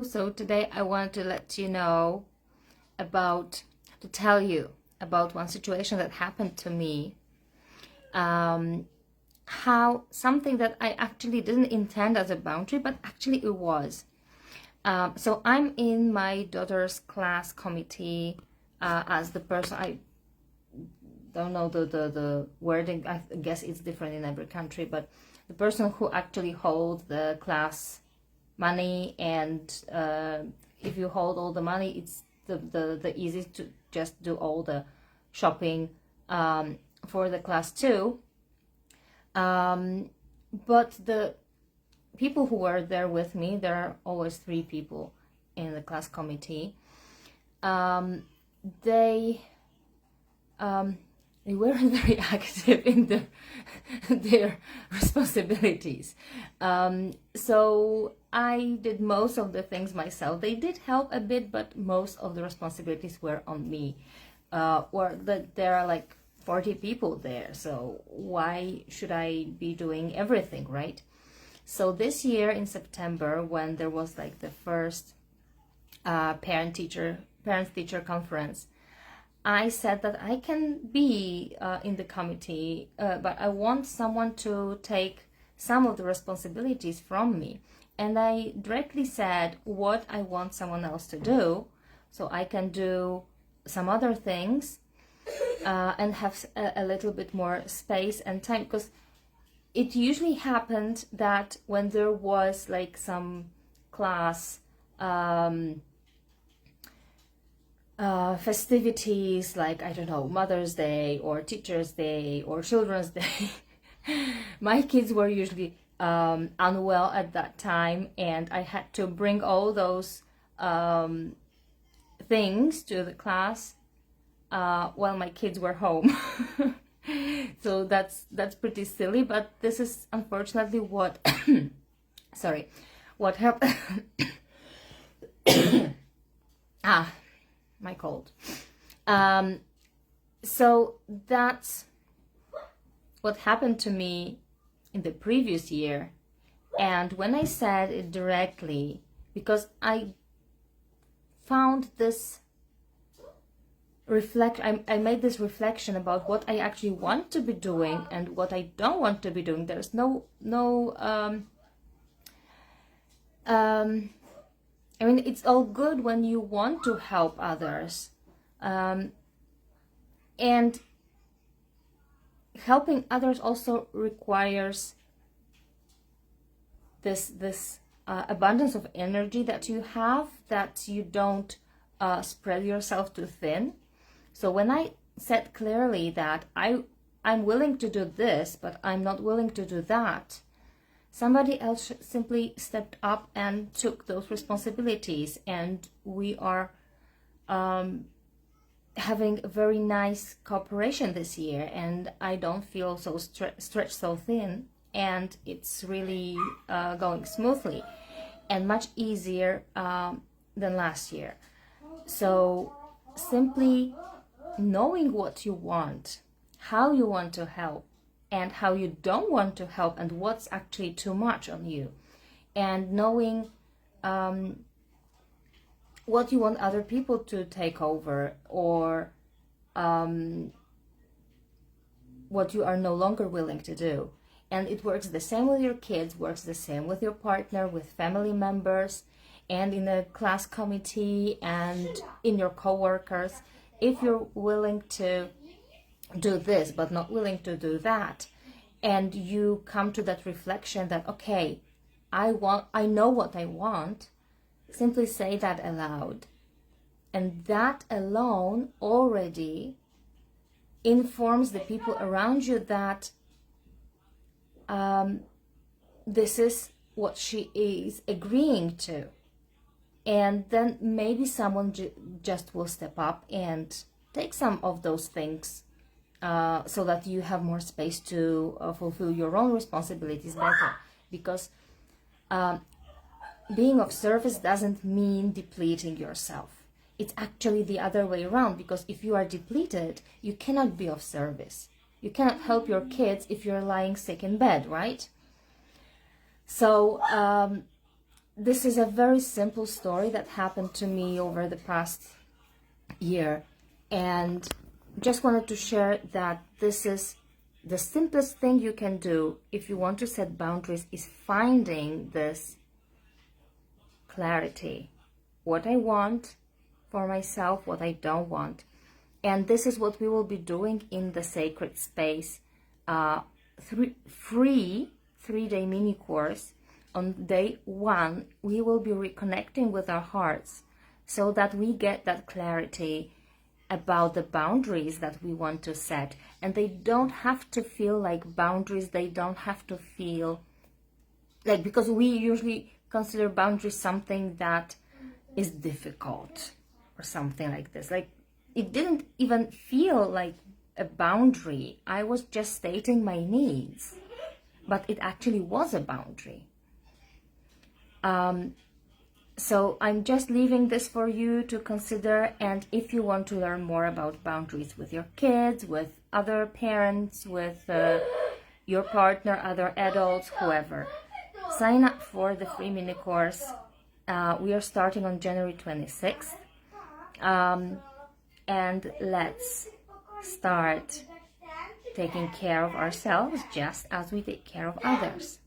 So today I want to tell you about one situation that happened to me. How something that I actually didn't intend as a boundary, but actually it was. So I'm in my daughter's class committee as the person. I don't know the wording. I guess it's different in every country, but the person who actually holds the class money, and if you hold all the money, it's the easiest to just do all the shopping for the class too. But the people who were there with me, there are always 3 people in the class committee. They weren't very active in their responsibilities. So I did most of the things myself. They did help a bit, but most of the responsibilities were on me. There are like 40 people there, so why should I be doing everything, right? So this year in September, when there was like the first parents-teacher conference, I said that I can be in the committee, but I want someone to take some of the responsibilities from me. And I directly said what I want someone else to do, so I can do some other things and have a little bit more space and time. Because it usually happened that when there was like some class festivities, like, I don't know, Mother's Day or Teacher's Day or Children's Day, my kids were usually unwell at that time, and I had to bring all those things to the class while my kids were home. So that's pretty silly, but this is unfortunately what what happened. My cold. So that's what happened to me in the previous year. And when I said it directly, because I found this I made this reflection about what I actually want to be doing and what I don't want to be doing. There's no I mean, it's all good when you want to help others, and helping others also requires this abundance of energy that you have, that you don't spread yourself too thin. So when I said clearly that I'm willing to do this, but I'm not willing to do that, somebody else simply stepped up and took those responsibilities, and we are having a very nice cooperation this year, and I don't feel so stretched so thin, and it's really going smoothly and much easier than last year. So simply knowing what you want, how you want to help, and how you don't want to help, and what's actually too much on you, and knowing what you want other people to take over, or what you are no longer willing to do. And it works the same with your kids, works the same with your partner, with family members, and in a class committee, and in your co-workers. If you're willing to do this but not willing to do that, and you come to that reflection that, okay, I know what I want, simply say that aloud, and that alone already informs the people around you that this is what she is agreeing to. And then maybe someone just will step up and take some of those things, so that you have more space to fulfill your own responsibilities better. Because being of service doesn't mean depleting yourself. It's actually the other way around, because if you are depleted, you cannot be of service. You cannot help your kids if you're lying sick in bed, right? So this is a very simple story that happened to me over the past year, and just wanted to share that this is the simplest thing you can do if you want to set boundaries, is finding this clarity. What I want for myself, what I don't want. And this is what we will be doing in the Sacred Space free 3-day mini course. On day 1, we will be reconnecting with our hearts so that we get that clarity about the boundaries that we want to set. And they don't have to feel like boundaries. They don't have to feel like, because we usually consider boundaries something that is difficult or something like this. Like, it didn't even feel like a boundary. I was just stating my needs, but it actually was a boundary. So I'm just leaving this for you to consider. And if you want to learn more about boundaries with your kids, with other parents, with your partner, other adults, whoever, sign up for the free mini course. We are starting on January 26th. And let's start taking care of ourselves just as we take care of others.